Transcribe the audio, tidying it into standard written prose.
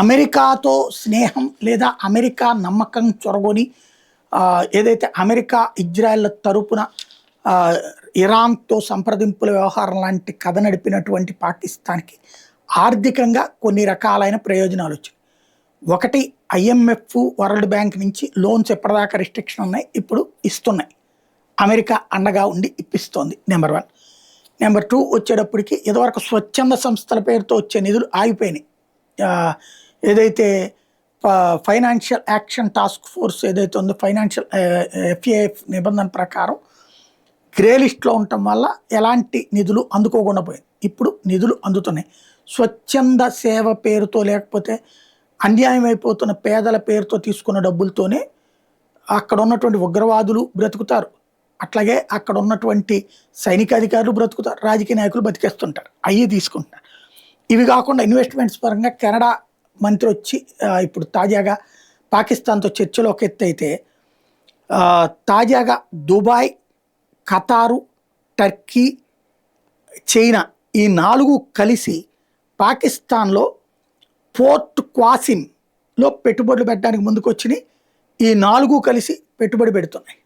అమెరికాతో స్నేహం లేదా అమెరికా నమ్మకం చొరగొని ఏదైతే అమెరికా ఇజ్రాయెల్ తరపున ఇరాన్తో సంప్రదింపుల వ్యవహారం లాంటి కథ నడిపినటువంటి పాకిస్తాన్కి ఆర్థికంగా కొన్ని రకాలైన ప్రయోజనాలు వచ్చాయి. ఒకటి, IMF వరల్డ్ బ్యాంక్ నుంచి లోన్స్ ఎప్పటిదాకా రిస్ట్రిక్షన్ ఉన్నాయి, ఇప్పుడు ఇస్తున్నాయి. అమెరికా అండగా ఉండి ఇప్పిస్తోంది. నెంబర్ 1. నెంబర్ 2 వచ్చేటప్పటికి ఇదివరకు స్వచ్ఛంద సంస్థల పేరుతో వచ్చే నిధులు ఆగిపోయినాయి. ఏదైతే ఫైనాన్షియల్ యాక్షన్ టాస్క్ ఫోర్స్ ఏదైతే ఉందో ఫైనాన్షియల్ FATF నిబంధన ప్రకారం గ్రే లిస్ట్లో ఉండటం వల్ల ఎలాంటి నిధులు అందుకోకుండా పోయింది. ఇప్పుడు నిధులు అందుతున్నాయి. స్వచ్ఛంద సేవ పేరుతో లేకపోతే అన్యాయం అయిపోతున్న పేదల పేరుతో తీసుకున్న డబ్బులతోనే అక్కడ ఉన్నటువంటి ఉగ్రవాదులు బ్రతుకుతారు, అట్లాగే అక్కడ ఉన్నటువంటి సైనికాధికారులు బ్రతుకుతారు, రాజకీయ నాయకులు బతికేస్తుంటారు, అవి తీసుకుంటున్నారు. ఇవి కాకుండా ఇన్వెస్ట్మెంట్స్ పరంగా కెనడా మంత్రి వచ్చి ఇప్పుడు తాజాగా పాకిస్తాన్తో చర్చలో ఒక ఎత్తు అయితే తాజాగా దుబాయ్, ఖతారు, టర్కీ, చైనా ఈ 4 కలిసి పాకిస్తాన్లో పోర్ట్ క్వాసిమ్లో పెట్టుబడులు పెట్టడానికి ముందుకు వచ్చినాయి. ఈ 4 కలిసి పెట్టుబడి పెడుతున్నాయి.